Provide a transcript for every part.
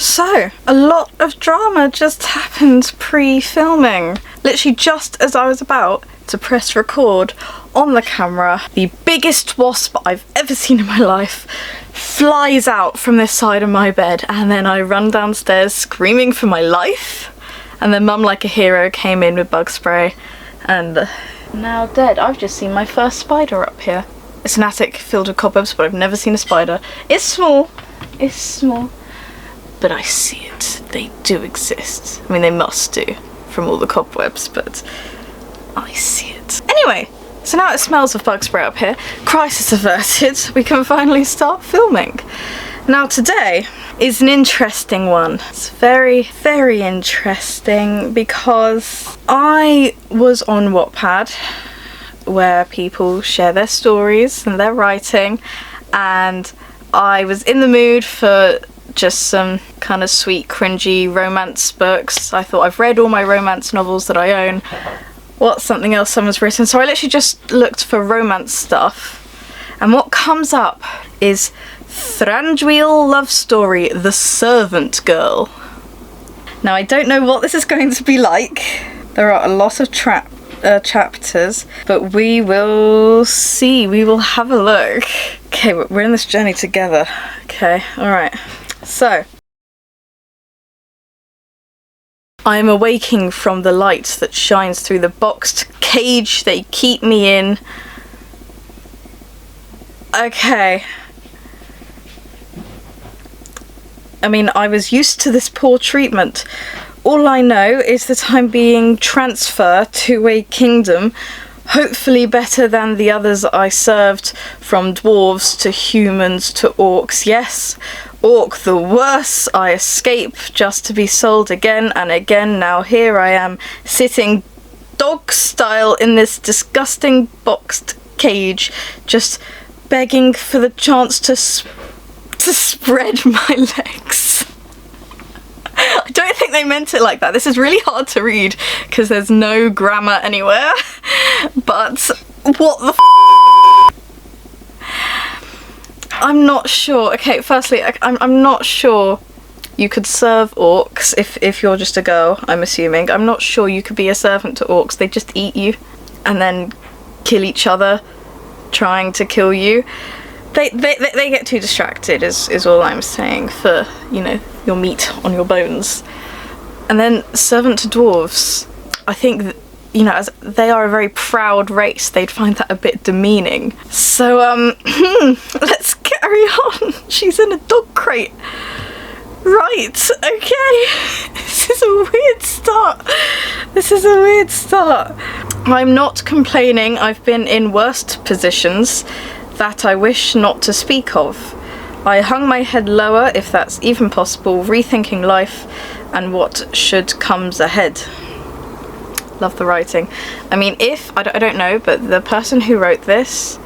So, a lot of drama just happened pre-filming. Literally just as I was about to press record on the camera, the biggest wasp I've ever seen in my life flies out from this side of my bed, and then I run downstairs screaming for my life, and then Mum like a hero came in with bug spray and now dead. I've just seen my first spider up here. It's an attic filled with cobwebs, but I've never seen a spider. It's small, but I see it. They do exist. I mean, they must do from all the cobwebs, but I see it. Anyway, so now it smells of bug spray up here. Crisis averted. We can finally start filming. Now today is an interesting one. It's very, very interesting because I was on Wattpad, where people share their stories and their writing, and I was in the mood for just some kind of sweet, cringy romance books. I thought, I've read all my romance novels that I own. What's something else someone's written? So I literally just looked for romance stuff, and what comes up is Thranduil love story, The Servant Girl. Now I don't know what this is going to be like. There are a lot of chapters, but we will see. We will have a look. Okay, we're in this journey together. Okay, alright. So, I am awaking from the light that shines through the boxed cage they keep me in. Okay. I mean, I was used to this poor treatment. All I know is that I'm being transferred to a kingdom, hopefully better than the others I served, from dwarves to humans to orcs. Yes, orc the worst. I escape just to be sold again and again. Now here I am, sitting dog style in this disgusting boxed cage, just begging for the chance to spread my legs. I don't think they meant it like that. This is really hard to read because there's no grammar anywhere. But what the I'm not sure. Okay, firstly, I'm not sure you could serve orcs if you're just a girl, I'm assuming. I'm not sure you could be a servant to orcs. They just eat you and then kill each other trying to kill you. They get too distracted is all I'm saying, for, you know, your meat on your bones. And then servant to dwarves, I think that, you know, as they are a very proud race, they'd find that a bit demeaning. So let's carry on. She's in a dog crate. Right, okay. This is a weird start. This is a weird start. I'm not complaining. I've been in worst positions that I wish not to speak of. I hung my head lower, if that's even possible, rethinking life and what should comes ahead. Love the writing. I mean, I don't know, but the person who wrote this,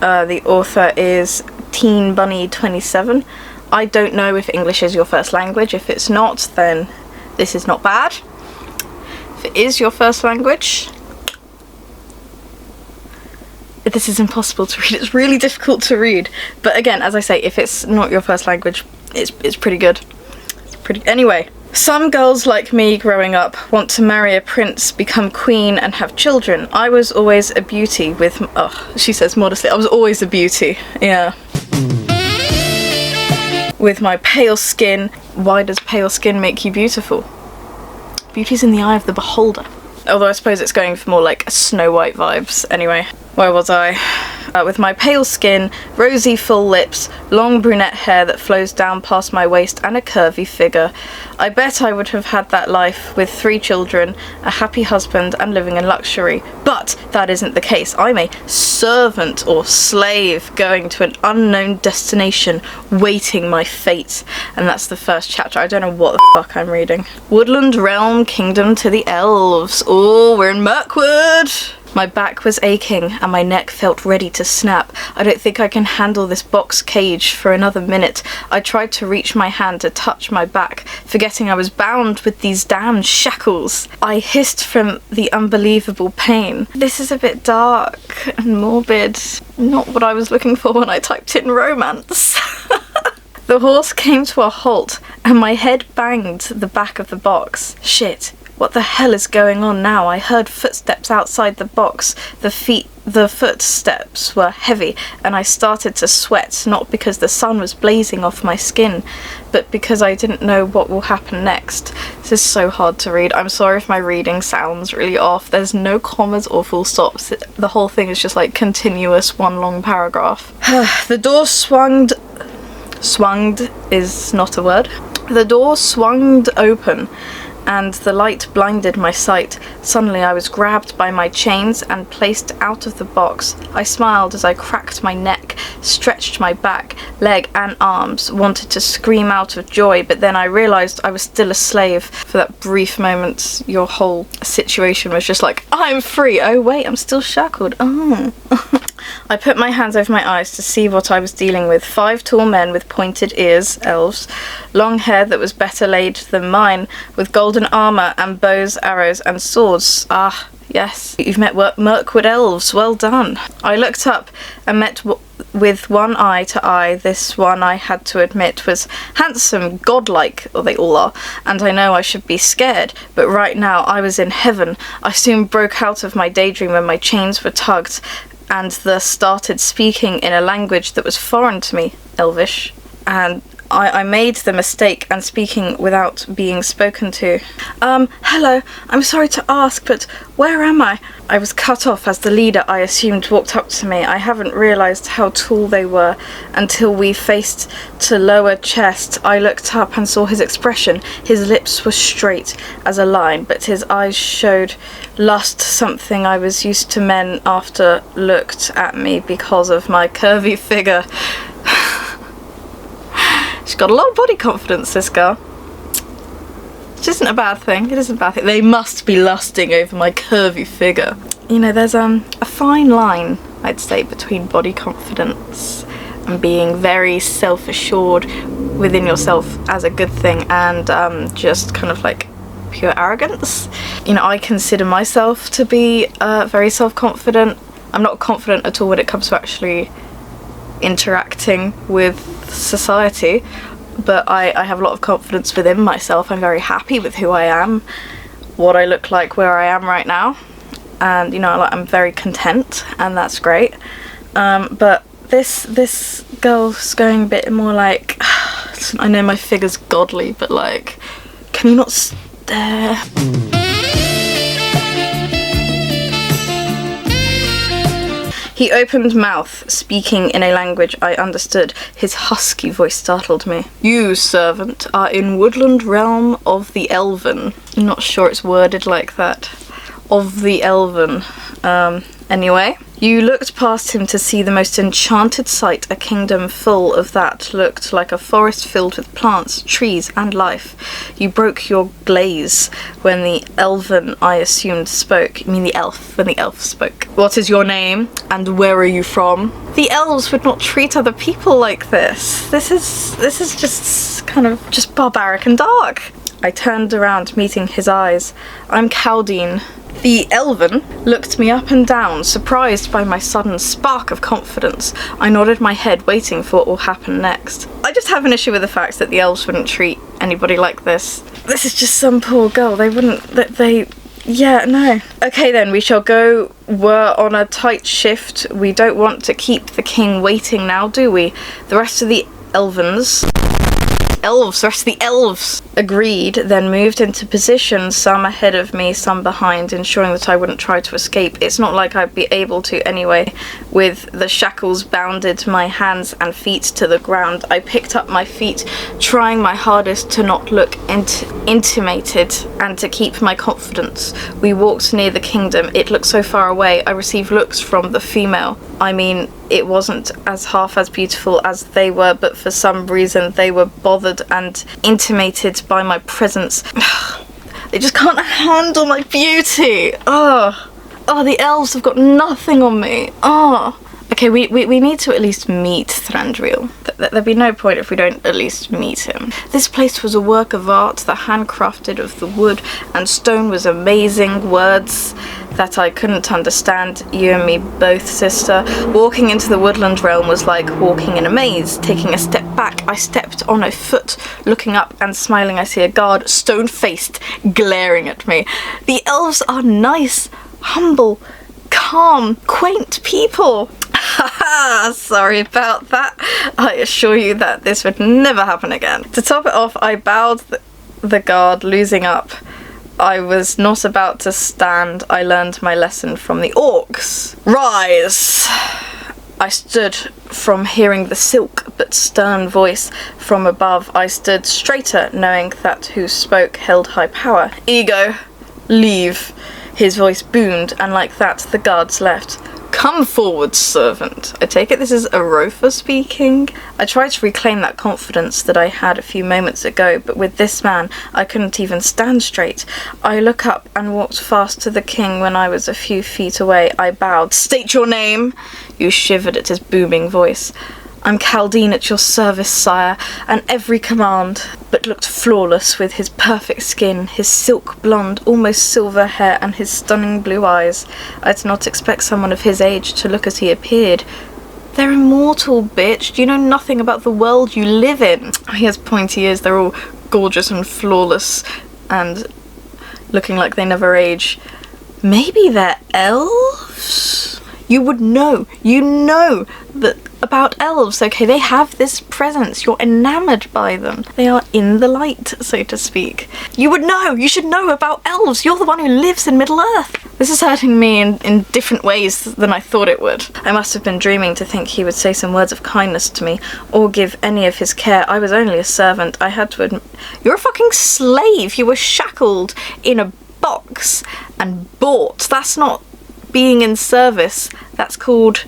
the author is Teen Bunny 27. I don't know if English is your first language. If it's not, then this is not bad. If it is your first language, this is impossible to read. It's really difficult to read. But again, as I say, if it's not your first language, it's pretty good. Anyway, some girls like me growing up want to marry a prince, become queen, and have children. I was always a beauty with... Oh, she says modestly. I was always a beauty. Yeah. With my pale skin. Why does pale skin make you beautiful? Beauty's in the eye of the beholder. Although I suppose it's going for more like Snow White vibes. Anyway, where was I? With my pale skin, rosy full lips, long brunette hair that flows down past my waist, and a curvy figure. I bet I would have had that life with 3 children, a happy husband, and living in luxury. But that isn't the case. I'm a servant or slave going to an unknown destination, waiting my fate. And that's the first chapter. I don't know what the fuck I'm reading. Woodland realm, kingdom to the elves. Oh, we're in Mirkwood! My back was aching and my neck felt ready to snap. I don't think I can handle this box cage for another minute. I tried to reach my hand to touch my back, forgetting I was bound with these damn shackles. I hissed from the unbelievable pain. This is a bit dark and morbid. Not what I was looking for when I typed in romance. The horse came to a halt, and my head banged the back of the box. Shit, what the hell is going on now? I heard footsteps outside the box. The footsteps were heavy, and I started to sweat, not because the sun was blazing off my skin, but because I didn't know what will happen next. This is so hard to read. I'm sorry if my reading sounds really off. There's no commas or full stops. The whole thing is just like continuous one long paragraph. The door swung is not a word. The door swung open, and the light blinded my sight. Suddenly I was grabbed by my chains and placed out of the box. I smiled as I cracked my neck, stretched my back, leg and arms, wanted to scream out of joy, but then I realised I was still a slave. For that brief moment, your whole situation was just like, I'm free! Oh wait, I'm still shackled. Oh. I put my hands over my eyes to see what I was dealing with. 5 tall men with pointed ears, elves, long hair that was better laid than mine, with golden armour and bows, arrows and swords. Ah, yes, you've met Mirkwood elves, well done. I looked up and met with one eye to eye. This one, I had to admit, was handsome, godlike, or they all are, and I know I should be scared, but right now I was in heaven. I soon broke out of my daydream when my chains were tugged, and thus started speaking in a language that was foreign to me, Elvish, and I made the mistake and speaking without being spoken to. Hello, I'm sorry to ask, but where am I? I was cut off as the leader, I assumed, walked up to me. I haven't realised how tall they were until we faced to lower chest. I looked up and saw his expression. His lips were straight as a line, but his eyes showed lust, something I was used to men after looked at me because of my curvy figure. She's got a lot of body confidence, this girl. Which isn't a bad thing. It isn't a bad thing. They must be lusting over my curvy figure. You know, there's a fine line, I'd say, between body confidence and being very self-assured within yourself as a good thing, and just kind of like pure arrogance. You know, I consider myself to be very self-confident. I'm not confident at all when it comes to actually interacting with society, but I have a lot of confidence within myself. I'm very happy with who I am, what I look like, where I am right now, and you know, I'm very content, and that's great. But this girl's going a bit more like, I know my figure's godly, but like, can you not stare? He opened mouth, speaking in a language I understood. His husky voice startled me. You, servant, are in woodland realm of the Elven. I'm not sure it's worded like that. Of the Elven. Anyway. You looked past him to see the most enchanted sight, a kingdom full of that looked like a forest filled with plants, trees, and life. You broke your glaze when the Elven, I assumed, spoke. You mean the elf, when the elf spoke. What is your name, and where are you from? The elves would not treat other people like this. This is just kind of just barbaric and dark. I turned around, meeting his eyes. I'm Caldine. The Elven looked me up and down, surprised by my sudden spark of confidence. I nodded my head, waiting for what will happen next. I just have an issue with the fact that the elves wouldn't treat anybody like this. This is just some poor girl. They wouldn't... Yeah, no. Okay then, we shall go. We're on a tight shift. We don't want to keep the king waiting now, do we? The rest of the the rest of the elves agreed, then moved into position, some ahead of me, some behind, ensuring that I wouldn't try to escape. It's not like I'd be able to anyway. With the shackles bounded my hands and feet to the ground, I picked up my feet, trying my hardest to not look intimidated and to keep my confidence. We walked near the kingdom. It looked so far away. I received looks from the female. I mean, it wasn't half as beautiful as they were, but for some reason they were bothered and intimidated by my presence. They just can't handle my beauty. Oh, the elves have got nothing on me. Oh, Okay, we need to at least meet Thranduil. There'd be no point if we don't at least meet him. This place was a work of art, the handcrafted of the wood and stone was amazing. Words that I couldn't understand, you and me both, sister. Walking into the woodland realm was like walking in a maze. Taking a step back, I stepped on a foot. Looking up and smiling, I see a guard, stone-faced, glaring at me. The elves are nice, humble, calm, quaint people. Haha, sorry about that. I assure you that this would never happen again. To top it off, I bowed the guard, losing up. I was not about to stand. I learned my lesson from the orcs. Rise! I stood from hearing the silk but stern voice from above. I stood straighter, knowing that who spoke held high power. Ego, leave. His voice boomed, and like that, the guards left. Come forward, servant. I take it this is Arofa speaking. I tried to reclaim that confidence that I had a few moments ago, but with this man, I couldn't even stand straight. I look up and walked fast to the king. When I was a few feet away, I bowed. State your name! You shivered at his booming voice. I'm Caldine at your service, sire, and every command, but looked flawless with his perfect skin, his silk blonde, almost silver hair, and his stunning blue eyes. I did not expect someone of his age to look as he appeared. They're immortal, bitch. Do you know nothing about the world you live in? He has pointy ears. They're all gorgeous and flawless and looking like they never age. Maybe they're elves? You would know. You know that about elves, okay? They have this presence. You're enamored by them. They are in the light, so to speak. You would know. You should know about elves. You're the one who lives in Middle-earth. This is hurting me in different ways than I thought it would. I must have been dreaming to think he would say some words of kindness to me or give any of his care. I was only a servant. I had to admit. You're a fucking slave. You were shackled in a box and bought. That's not being in service. That's called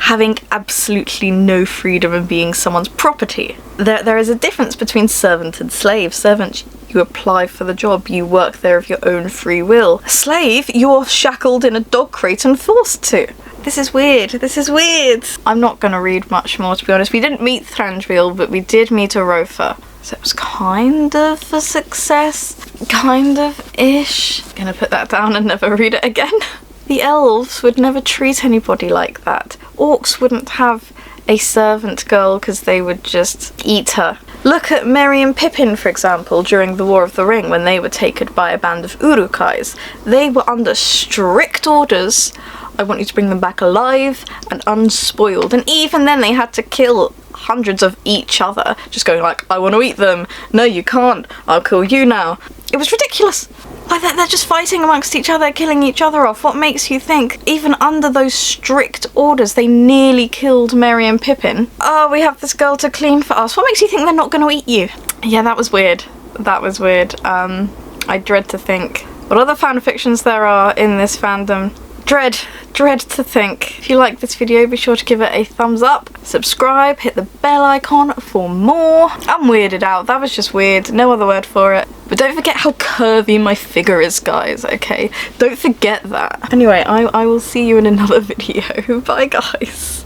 having absolutely no freedom and being someone's property. There is a difference between servant and slave. Servant, you apply for the job, you work there of your own free will. Slave, you're shackled in a dog crate and forced to. This is weird. This is weird. I'm not going to read much more, to be honest. We didn't meet Thranduil, but we did meet Arofa. So it was kind of a success. Kind of-ish. Gonna put that down and never read it again. The elves would never treat anybody like that. Orcs wouldn't have a servant girl because they would just eat her. Look at Merry and Pippin, for example, during the War of the Ring when they were taken by a band of Urukais. They were under strict orders. I want you to bring them back alive and unspoiled. And even then they had to kill hundreds of each other. Just going like, I want to eat them. No, you can't. I'll kill you now. It was ridiculous. Like, they're just fighting amongst each other, killing each other off. What makes you think, even under those strict orders, they nearly killed Merry and Pippin? Oh, we have this girl to clean for us. What makes you think they're not going to eat you? Yeah, that was weird. That was weird. I dread to think what other fanfictions there are in this fandom. Dread to think. If you like this video, be sure to give it a thumbs up, subscribe, hit the bell icon for more. I'm weirded out. That was just weird. No other word for it. But don't forget how curvy my figure is, guys, okay? Don't forget that. Anyway, I will see you in another video. Bye, guys.